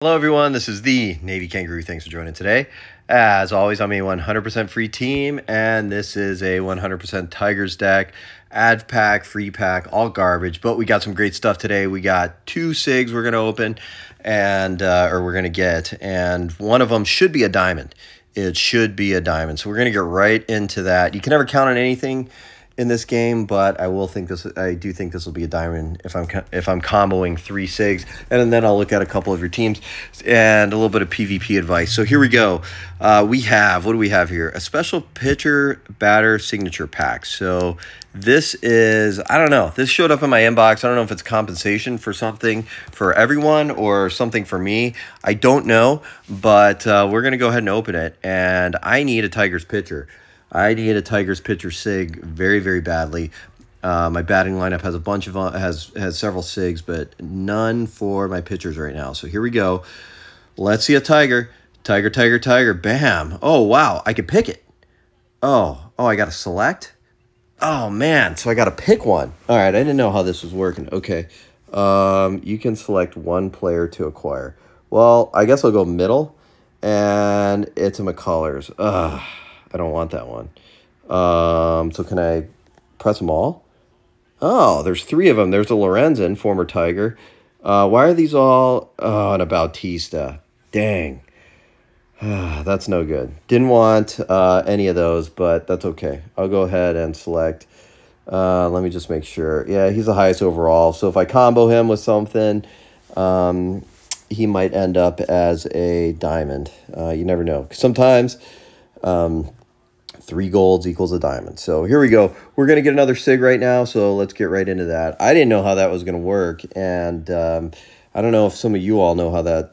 Hello, everyone. This is the Navy Kangaroo. Thanks for joining today. As always, I'm a 100% free team, and this is a 100% Tigers deck. Ad pack, free pack, all garbage, but we got some great stuff today. We got 2 Sigs we're going to open, and or we're going to get, and one of them should be a diamond. It should be a diamond, so we're going to get right into that. You can never count on anything in this game, but I do think this will be a diamond if I'm comboing 3 Sigs, and then I'll look at a couple of your teams and a little bit of PvP advice. So here we go. What do we have here? A special pitcher batter signature pack. So this is, I don't know, this showed up in my inbox. I don't know if it's compensation for something for everyone or something for me. I don't know, but we're gonna go ahead and open it, and I need a Tigers pitcher. I need a Tigers pitcher Sig very, very badly. My batting lineup has a bunch of has several Sigs, but none for my pitchers right now. So here we go. Let's see a Tiger. Tiger. Bam. Oh, wow. I can pick it. Oh, I got to select? Oh, man. So I got to pick one. All right. I didn't know how this was working. Okay. You can select one player to acquire. Well, I guess I'll go middle, and it's a McCullers. I don't want that one. So can I press them all? Oh, there's 3 of them. There's a Lorenzen, former Tiger. Why are these all? Oh, and a Bautista. Dang. That's no good. Didn't want any of those, but that's okay. I'll go ahead and select. Let me just make sure. Yeah, he's the highest overall. So if I combo him with something, he might end up as a diamond. You never know. Sometimes 3 golds equals a diamond. So here we go. We're going to get another Sig right now, so let's get right into that. I didn't know how that was going to work, and I don't know if some of you all know how that,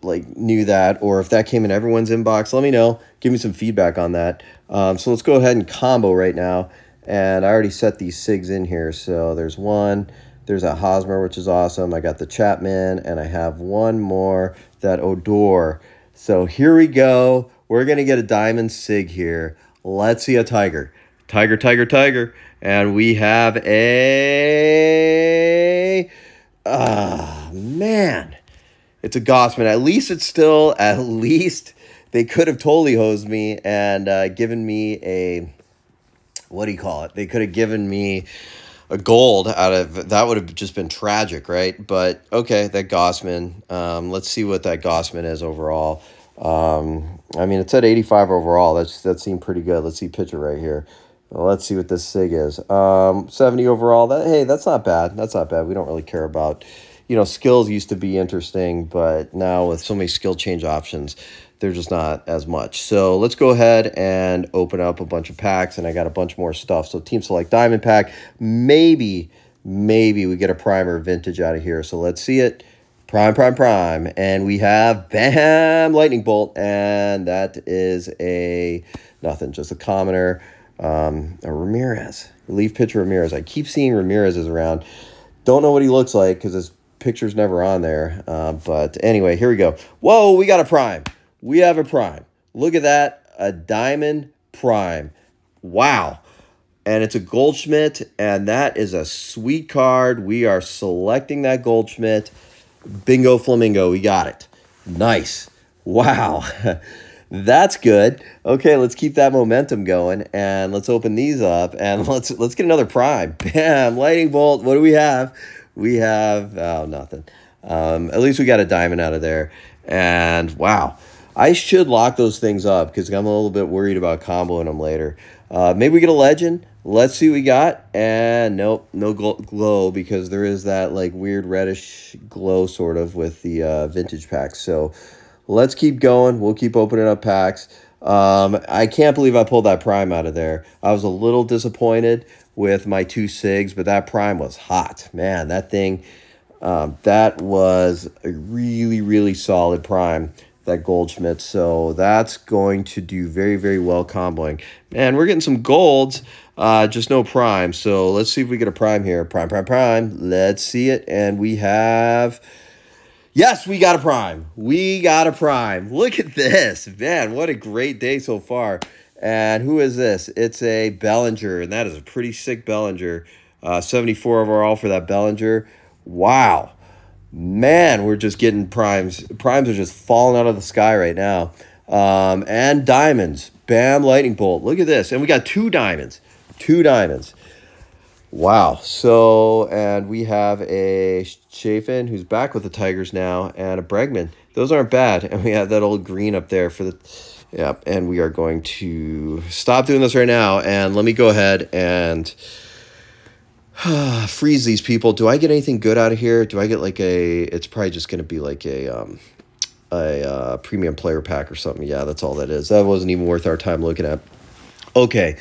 knew that, or if that came in everyone's inbox. Let me know. Give me some feedback on that. So let's go ahead and combo right now, and I already set these Sigs in here. So there's one. There's a Hosmer, which is awesome. I got the Chapman, and I have one more, that Odor. So here we go. We're going to get a diamond Sig here. Let's see a Tiger. Tiger. And we have a... man. It's a Gossman. At least they could have totally hosed me and given me a... What do you call it? They could have given me a gold out of... That would have just been tragic, right? But, okay, that Gossman. Let's see what that Gossman is overall. I mean, it's at 85 overall. That seemed pretty good. Let's see pitcher right here. Well, let's see what this Sig is. 70 overall. Hey, that's not bad. That's not bad. We don't really care about, skills used to be interesting, but now with so many skill change options, they're just not as much. So let's go ahead and open up a bunch of packs, and I got a bunch more stuff. So team select diamond pack. Maybe we get a primer vintage out of here. So let's see it. Prime. And we have, bam, lightning bolt. And that is a nothing, just a commoner. A Ramirez, relief pitcher Ramirez. I keep seeing Ramirez's around. Don't know what he looks like because his picture's never on there. But anyway, here we go. Whoa, we got a prime. We have a prime. Look at that, a diamond prime. Wow. And it's a Goldschmidt, and that is a sweet card. We are selecting that Goldschmidt. Bingo flamingo, we got it. Nice. Wow. That's good. Okay, let's keep that momentum going, and let's open these up, and let's get another prime. Bam, lightning bolt. What do we have? We have nothing. At least we got a diamond out of there. And wow, I should lock those things up because I'm a little bit worried about comboing them later. Maybe we get a legend. Let's see what we got. And nope, no glow because there is that like weird reddish glow sort of with the vintage packs. So let's keep going. We'll keep opening up packs. I can't believe I pulled that prime out of there. I was a little disappointed with my 2 Sigs, but that prime was hot. Man, that thing, that was a really, really solid prime, that Goldschmidt. So that's going to do very, very well comboing. Man, we're getting some golds, just no prime. So let's see if we get a prime here. Prime. Let's see it. And we have... Yes, we got a prime. We got a prime. Look at this. Man, what a great day so far. And who is this? It's a Bellinger, and that is a pretty sick Bellinger. 74 overall for that Bellinger. Wow. Man, we're just getting primes. Primes are just falling out of the sky right now. And diamonds. Bam, lightning bolt. Look at this. And we got 2 diamonds. 2 diamonds. Wow. So, and we have a Chafin who's back with the Tigers now, and a Bregman. Those aren't bad. And we have that old green up there for the... Yeah, and we are going to stop doing this right now. And let me go ahead and freeze these people. Do I get anything good out of here? Do I get like a... It's probably just going to be like a premium player pack or something. Yeah, that's all that is. That wasn't even worth our time looking at. Okay,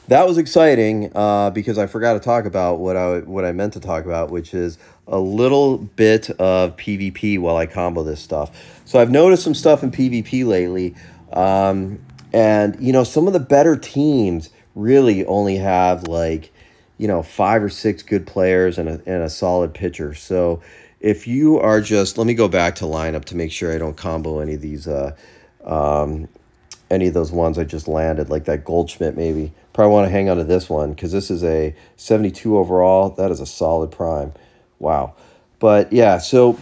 that was exciting because I forgot to talk about what I meant to talk about, which is a little bit of PvP while I combo this stuff. So I've noticed some stuff in PvP lately, and you know, some of the better teams really only have like, you know, 5 or 6 good players and a solid pitcher. So if you are just, let me go back to lineup to make sure I don't combo any of these, any of those ones I just landed, like that Goldschmidt maybe. Probably want to hang on to this one because this is a 72 overall. That is a solid prime. Wow. But yeah, so,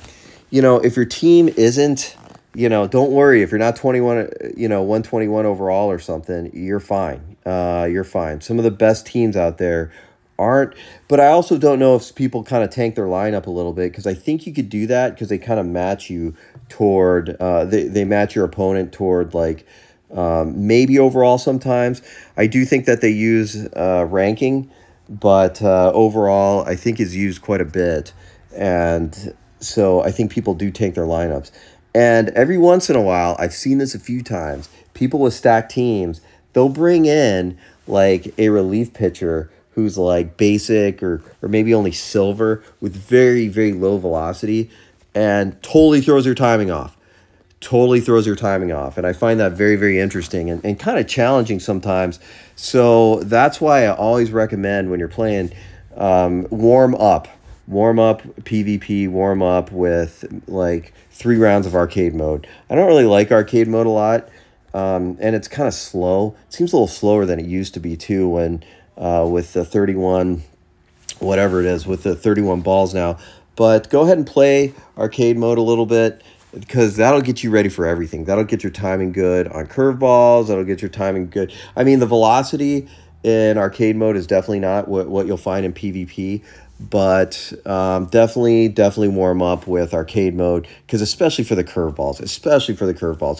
you know, if your team isn't, you know, don't worry. If you're not 21, you know, 121 overall or something, you're fine. You're fine. Some of the best teams out there aren't, but I also don't know if people kind of tank their lineup a little bit, because I think you could do that because they kind of match you toward, they match your opponent toward like, maybe overall sometimes. I do think that they use ranking, but overall I think is used quite a bit. And so I think people do tank their lineups. And every once in a while, I've seen this a few times, people with stacked teams, they'll bring in like a relief pitcher who's like basic or maybe only silver with very, very low velocity, and totally throws your timing off. Totally throws your timing off. And I find that very, very interesting and kind of challenging sometimes. So that's why I always recommend when you're playing, warm up PvP, warm up with like 3 rounds of arcade mode. I don't really like arcade mode a lot. And it's kind of slow. It seems a little slower than it used to be too, when with the 31, whatever it is, with the 31 balls now. But go ahead and play arcade mode a little bit, because that'll get you ready for everything. That'll get your timing good on curveballs. That'll get your timing good. I mean, the velocity in arcade mode is definitely not what you'll find in PvP, but definitely warm up with arcade mode, because especially for the curveballs,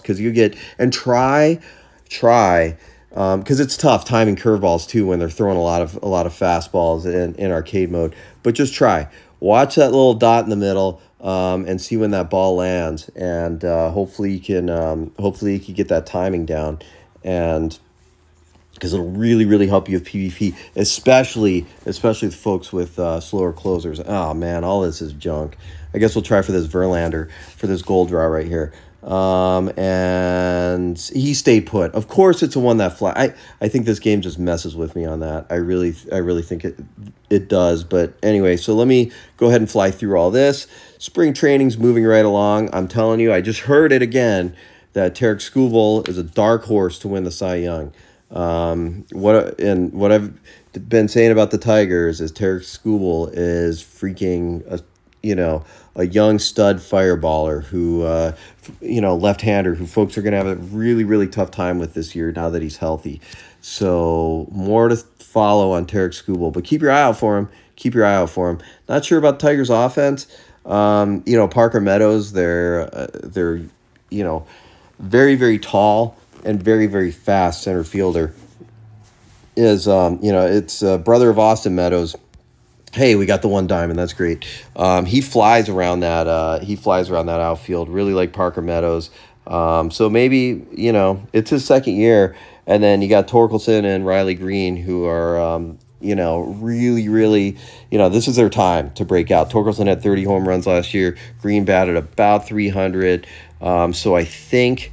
because you get, and try, because it's tough timing curveballs too when they're throwing a lot of fastballs in arcade mode. But just try, watch that little dot in the middle, and see when that ball lands, and hopefully you can get that timing down, and because it'll really help you with PvP, especially with folks with slower closers. Oh man, all this is junk. I guess we'll try for this Verlander, for this gold draw right here. And he stayed put. Of course, it's a one that fly. I think this game just messes with me on that. I really think it does. But anyway, so let me go ahead and fly through all this. Spring training's moving right along. I'm telling you, I just heard it again that Tarek Skubal is a dark horse to win the Cy Young. What I've been saying about the Tigers is Tarek Skubal is freaking a young stud fireballer who left-hander who folks are going to have a really tough time with this year now that he's healthy. So more to follow on Tarek Skubal, but keep your eye out for him. Not sure about Tigers offense. Parker Meadows, they're very tall and very fast center fielder. Is it's brother of Austin Meadows. Hey, we got the 1 diamond. That's great. He flies around that outfield. Really like Parker Meadows. So maybe, it's his second year. And then you got Torkelson and Riley Green, who are, really, this is their time to break out. Torkelson had 30 home runs last year. Green batted about 300. So I think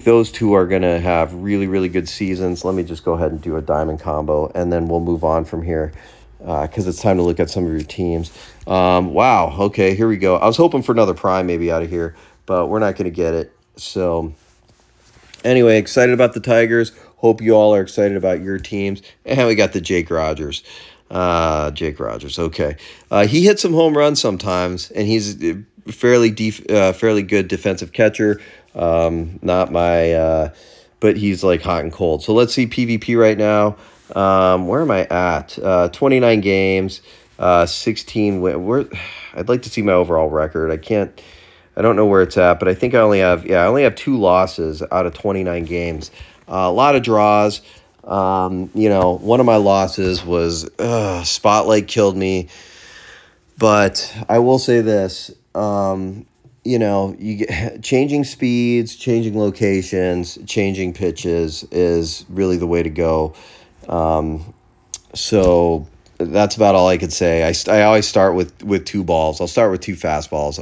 those two are going to have really good seasons. Let me just go ahead and do a diamond combo, and then we'll move on from here. Because it's time to look at some of your teams. Wow, okay, here we go. I was hoping for another prime maybe out of here, but we're not going to get it. So, anyway, excited about the Tigers. Hope you all are excited about your teams. And we got the Jake Rogers. Jake Rogers. Okay. He hits some home runs sometimes, and he's fairly good defensive catcher. Not my, but he's like hot and cold. So let's see PvP right now. Where am I at? 29 games, 16 I'd like to see my overall record. I don't know where it's at, but I think I only have 2 losses out of 29 games. A lot of draws. One of my losses was Spotlight killed me. But I will say this, changing speeds, changing locations, changing pitches is really the way to go. So that's about all I could say. I always start with 2 balls. I'll start with 2 fastballs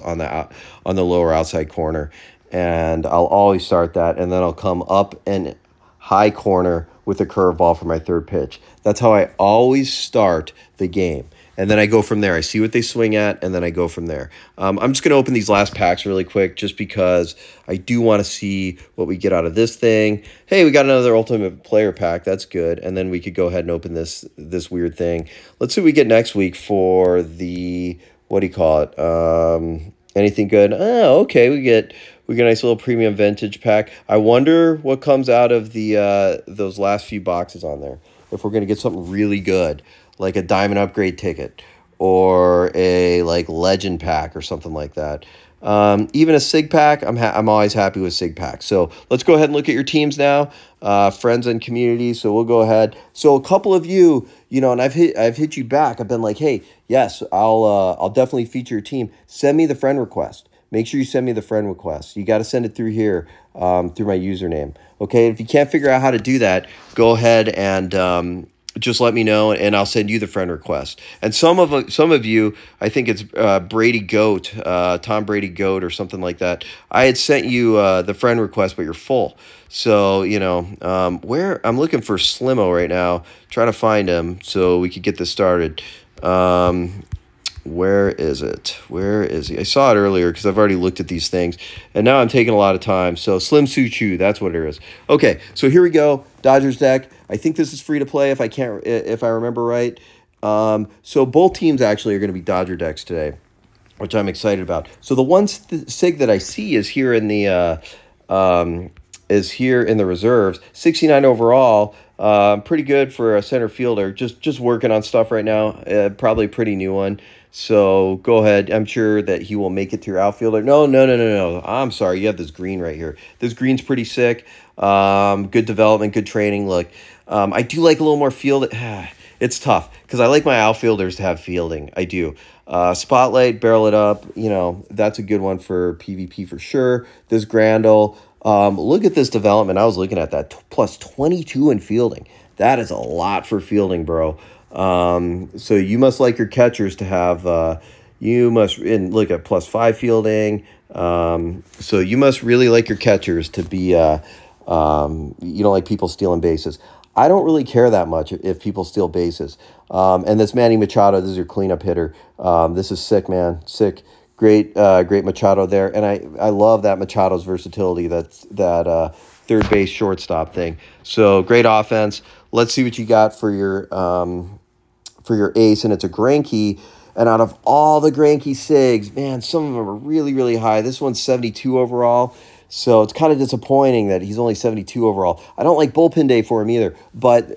on the lower outside corner, and I'll always start that, and then I'll come up and high corner with a curveball for my 3rd pitch. That's how I always start the game. And then I go from there. I see what they swing at, and then I go from there. I'm just going to open these last packs really quick just because I do want to see what we get out of this thing. Hey, we got another Ultimate Player pack. That's good. And then we could go ahead and open this weird thing. Let's see what we get next week for the, what do you call it? Anything good? Oh, okay. We get a nice little premium vintage pack. I wonder what comes out of the those last few boxes on there. If we're going to get something really good, like a diamond upgrade ticket or a legend pack or something like that. Even a Sig pack, I'm always happy with Sig packs. So let's go ahead and look at your teams now, friends and community. So we'll go ahead. So a couple of you, and I've hit you back. I've been like, hey, yes, I'll definitely feature your team. Send me the friend request. Make sure you send me the friend request. You got to send it through here, through my username. Okay, if you can't figure out how to do that, go ahead and just let me know, and I'll send you the friend request. And some of you, I think it's Brady Goat, Tom Brady Goat or something like that. I had sent you the friend request, but you're full. So, where I'm looking for Slimo right now, trying to find him so we could get this started. Where is it? Where is he? I saw it earlier because I've already looked at these things, and now I'm taking a lot of time. So Slim Su Chu, that's what it is. Okay, so here we go. Dodgers deck. I think this is free to play if I remember right. So both teams actually are going to be Dodger decks today, which I'm excited about. So the one Sig that I see is here in the reserves. 69 overall. Pretty good for a center fielder. Just working on stuff right now. Probably a pretty new one. So go ahead. I'm sure that he will make it to your outfielder. No. I'm sorry. You have this green right here. This green's pretty sick. Good development, good training. Look, I do like a little more field. It's tough because I like my outfielders to have fielding. I do. Spotlight, barrel it up. That's a good one for PvP for sure. This Grandal. Look at this development. I was looking at that. Plus 22 in fielding. That is a lot for fielding, bro. So you must like your catchers to have, and look at plus 5 fielding. So you must really like your catchers to be, you don't like people stealing bases. I don't really care that much if people steal bases. And this Manny Machado, this is your cleanup hitter. This is sick, man. Sick. Great Machado there. And I love that Machado's versatility, that third base shortstop thing. So great offense. Let's see what you got for your ace, and it's a Greinke. And out of all the Greinke Sigs, man, some of them are really, really high. This one's 72 overall, so it's kind of disappointing that he's only 72 overall. I don't like bullpen day for him either, but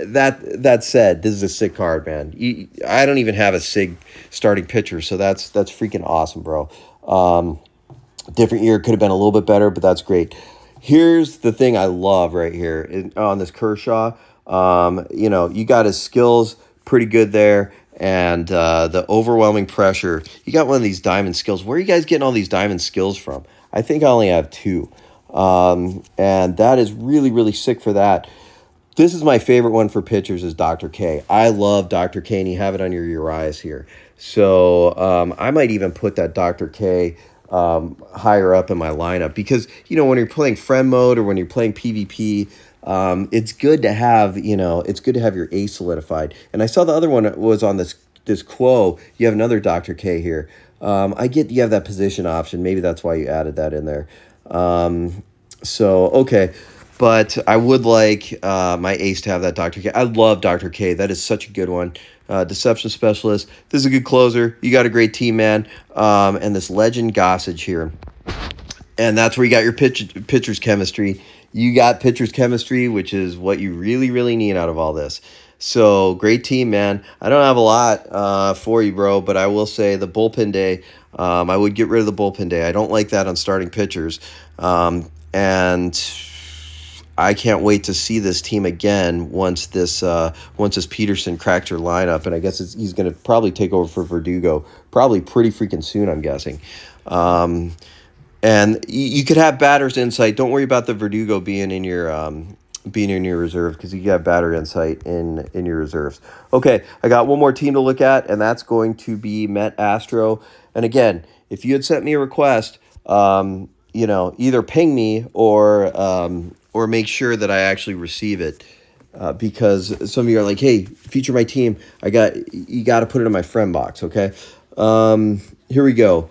that said, this is a sick card, man. I don't even have a Sig starting pitcher, so that's freaking awesome, bro. Different year, could have been a little bit better, but that's great. Here's the thing I love right here on this Kershaw. You got his skills pretty good there, and the overwhelming pressure. You got one of these diamond skills. Where are you guys getting all these diamond skills from? I think I only have 2. And that is really, really sick for that. This is my favorite one for pitchers is Dr. K. I love Dr. K, and you have it on your Urias here. So I might even put that Dr. K higher up in my lineup because, when you're playing friend mode or when you're playing PvP, it's good to have, your ace solidified. And I saw the other one was on this Quo. You have another Dr. K here. I get you have that position option. Maybe that's why you added that in there. Okay. But I would like my ace to have that Dr. K. I love Dr. K. That is such a good one. Deception Specialist. This is a good closer. You got a great team, man. And this Legend Gossage here. And that's where you got your pitcher's chemistry. You got pitcher's chemistry, which is what you really, really need out of all this. So, great team, man. I don't have a lot for you, bro, but I will say the bullpen day, I would get rid of the bullpen day. I don't like that on starting pitchers. And I can't wait to see this team again once this Peterson cracked your lineup. And I guess he's going to probably take over for Verdugo probably pretty freaking soon, I'm guessing. And you could have batter's insight. Don't worry about the Verdugo being in your reserve, because you got batter insight in your reserves. Okay, I got one more team to look at, and that's going to be Met Astro. And again, if you had sent me a request, either ping me or make sure that I actually receive it, because some of you are like, hey, feature my team. You got to put it in my friend box. Okay, here we go.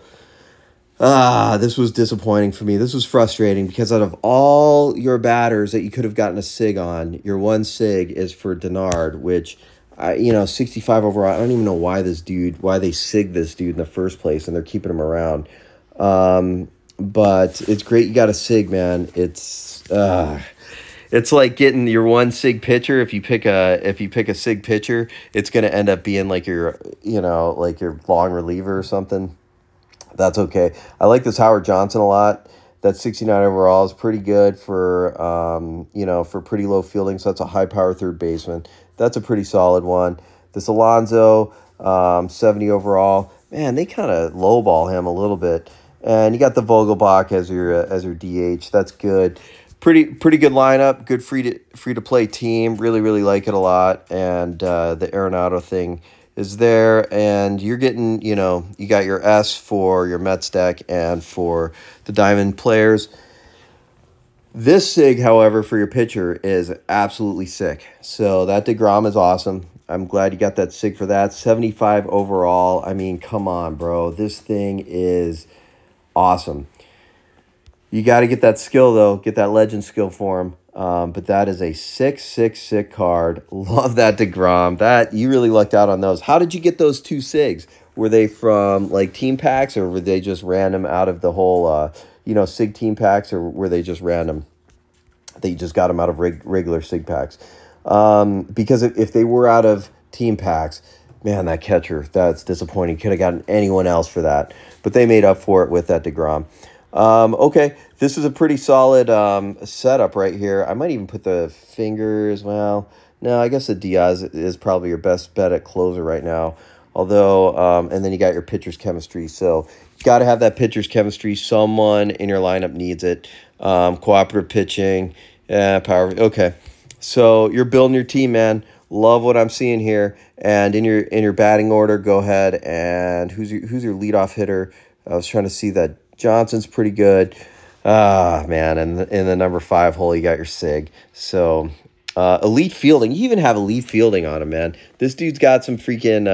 This was disappointing for me. This was frustrating because out of all your batters that you could have gotten a Sig on, your one Sig is for Denard, which, 65 overall. I don't even know why they Sig this dude in the first place, and they're keeping him around. But it's great you got a Sig, man. It's like getting your one Sig pitcher. If you pick a Sig pitcher, it's gonna end up being like your long reliever or something. That's okay. I like this Howard Johnson a lot. That 69 overall is pretty good for for pretty low fielding. So that's a high power third baseman. That's a pretty solid one. This Alonso, 70 overall. Man, they kind of lowball him a little bit. And you got the Vogelbach as your DH. That's good. Pretty good lineup. Good free to play team. Really, really like it a lot. And the Arenado thing is there, and you're getting, you got your S for your Mets deck and for the Diamond players. This Sig, however, for your pitcher is absolutely sick. So that DeGrom is awesome. I'm glad you got that Sig for that. 75 overall. I mean, come on, bro. This thing is awesome. You got to get that skill, though. Get that legend skill for him. But that is a sick card. Love that DeGrom. That you really lucked out on those. How did you get those two Sigs? Were they from like team packs, or were they just random out of the whole Sig team packs, or were they just random? They just got them out of regular Sig packs. Because if they were out of team packs, man, that catcher, that's disappointing. Could have gotten anyone else for that, but they made up for it with that DeGrom. Okay, this is a pretty solid setup right here. I might even put the fingers. Well, no, I guess the Diaz is probably your best bet at closer right now. Although, and then you got your pitcher's chemistry. So you got to have that pitcher's chemistry. Someone in your lineup needs it. Cooperative pitching, power. Okay, so you're building your team, man. Love what I'm seeing here. And in your batting order, go ahead and who's your leadoff hitter? I was trying to see that. Johnson's pretty good. Man, and in the number 5 hole, you got your Sig. So, elite fielding. You even have elite fielding on him, man. This dude's got some freaking,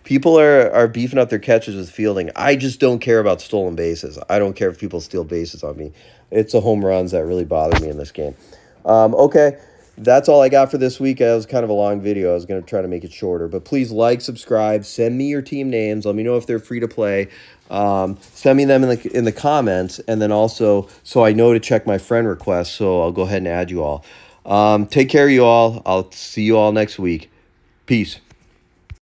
people are beefing up their catches with fielding. I just don't care about stolen bases. I don't care if people steal bases on me. It's the home runs that really bother me in this game. Okay. That's all I got for this week. It was kind of a long video. I was going to try to make it shorter. But please like, subscribe, send me your team names. Let me know if they're free to play. Send me them in the comments. And then also, so I know to check my friend requests. So I'll go ahead and add you all. Take care of you all. I'll see you all next week. Peace.